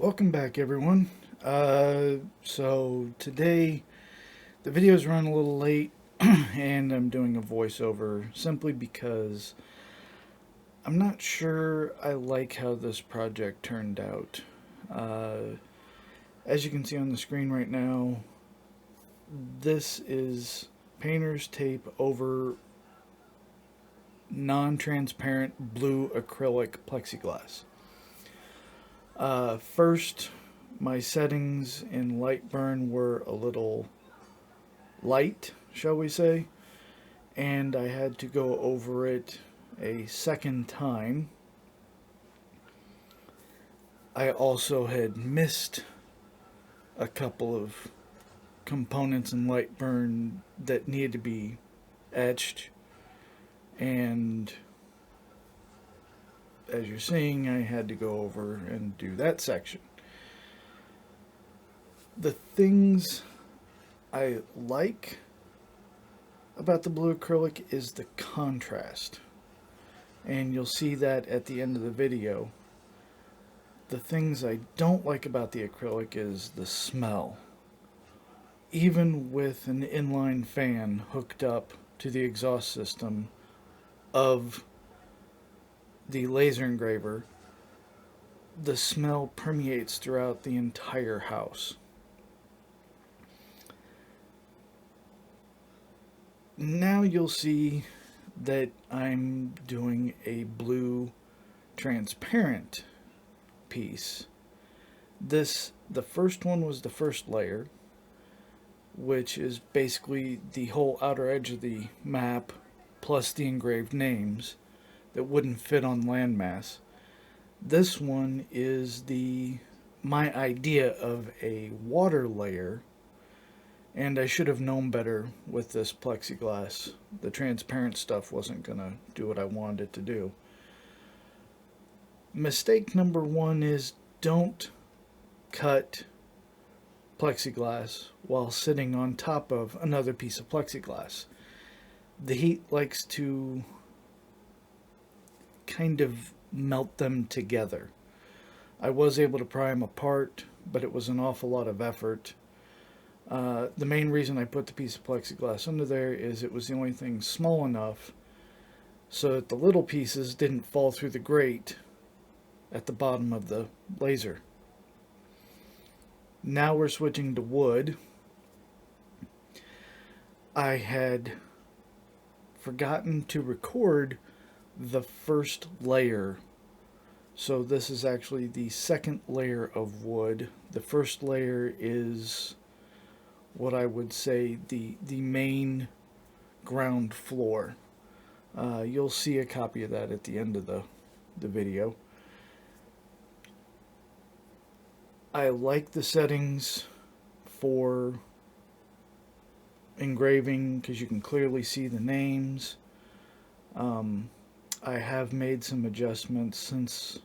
Welcome back, everyone. So today the video's run a little late, and I'm doing a voiceover simply because I'm not sure I like how this project turned out. Uh, as you can see on the screen right now, this is painter's tape over non-transparent blue acrylic plexiglass. First, my settings in light burn were a little light, shall we say, and I had to go over it a second time. I also had missed a couple of components in light burn that needed to be etched, and as you're seeing, I had to go over and do that section. The things I like about the blue acrylic is the contrast, and you'll see that at the end of the video. The things I don't like about the acrylic is the smell. Even with an inline fan hooked up to the exhaust system of the laser engraver, the smell permeates throughout the entire house. Now you'll see that I'm doing a blue transparent piece. The first one was the first layer, which is basically the whole outer edge of the map plus the engraved names that wouldn't fit on landmass. This one is my idea of a water layer, and I should have known better with this plexiglass. The transparent stuff wasn't going to do what I wanted it to do. Mistake number one is don't cut plexiglass while sitting on top of another piece of plexiglass. The heat likes to kind of melt them together. I was able to pry them apart, but it was an awful lot of effort. The main reason I put the piece of plexiglass under there is it was the only thing small enough so that the little pieces didn't fall through the grate at the bottom of the laser. Now we're switching to wood. I had forgotten to record the first layer, so this is actually the second layer of wood. The first layer is what I would say the main ground floor. You'll see a copy of that at the end of the video. I like the settings for engraving because you can clearly see the names. I have made some adjustments since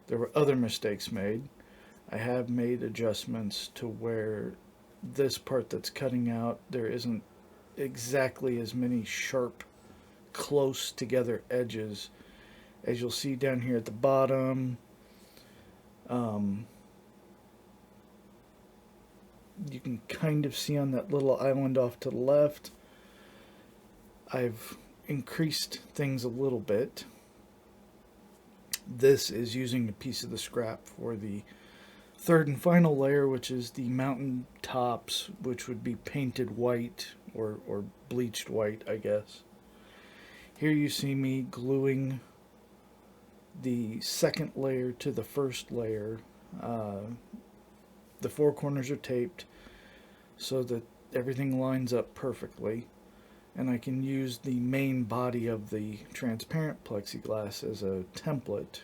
there were other mistakes made. I have made adjustments to where this part that's cutting out, there isn't exactly as many sharp, close together edges as you'll see down here at the bottom. You can kind of see on that little island off to the left. I've increased things a little bit. This is using a piece of the scrap for the third and final layer, which is the mountain tops, which would be painted white or bleached white, I guess. Here you see me gluing the second layer to the first layer. The four corners are taped so that everything lines up perfectly, and I can use the main body of the transparent plexiglass as a template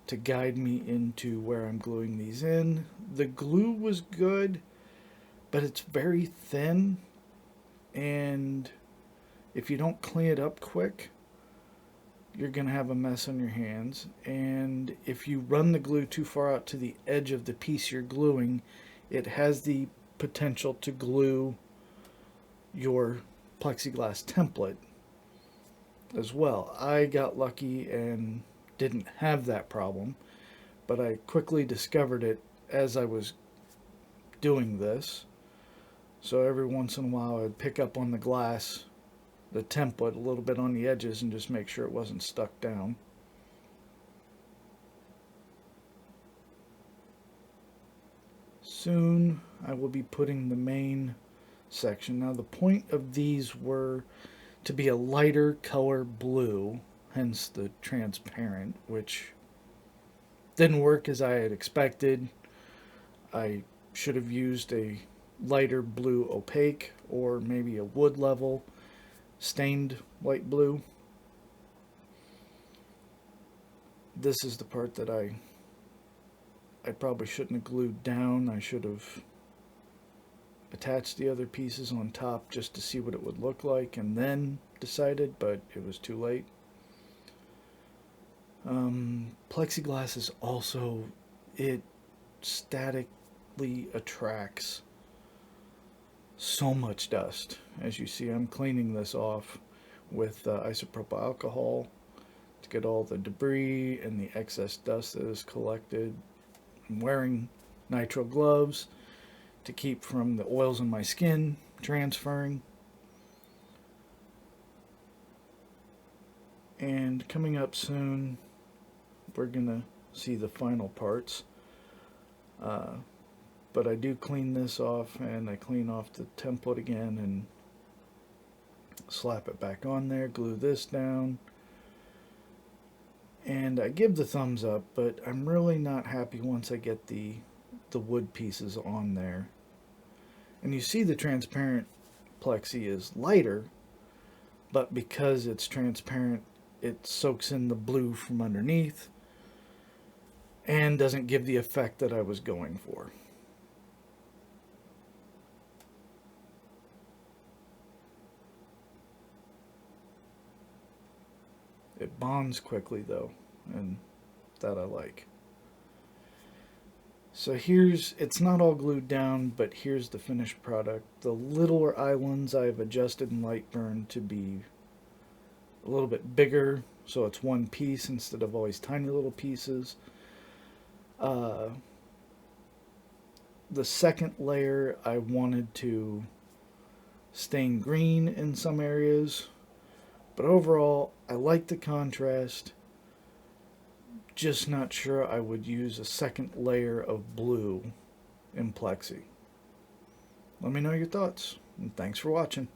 to guide me into where I'm gluing these in. The glue was good, but it's very thin, and if you don't clean it up quick, you're going to have a mess on your hands. And if you run the glue too far out to the edge of the piece you're gluing, it has the potential to glue your plexiglass template as well. I got lucky and didn't have that problem, but I quickly discovered it as I was doing this. So every once in a while I'd pick up on the glass, the template a little bit on the edges, and just make sure it wasn't stuck down. Soon I will be putting the main section. Now the point of these were to be a lighter color blue, hence the transparent, which didn't work as I had expected. I should have used a lighter blue opaque or maybe a wood level stained light blue. This is the part that I probably shouldn't have glued down. I should have attached the other pieces on top just to see what it would look like and then decided, but it was too late. Plexiglass is also, it statically attracts so much dust. As you see, I'm cleaning this off with isopropyl alcohol to get all the debris and the excess dust that is collected. I'm wearing nitrile gloves to keep from the oils in my skin transferring. And coming up soon, we're gonna see the final parts. But I do clean this off, and I clean off the template again and slap it back on there, glue this down. And I give the thumbs up, but I'm really not happy once I get the wood pieces on there. And you see the transparent plexi is lighter, but because it's transparent, it soaks in the blue from underneath and doesn't give the effect that I was going for. It bonds quickly though, and that I like. So it's not all glued down, but here's the finished product. The littler islands I've adjusted in Lightburn to be a little bit bigger, so it's one piece instead of always tiny little pieces. The second layer I wanted to stain green in some areas, but overall I like the contrast. Just not sure I would use a second layer of blue in Plexi. Let me know your thoughts, and thanks for watching.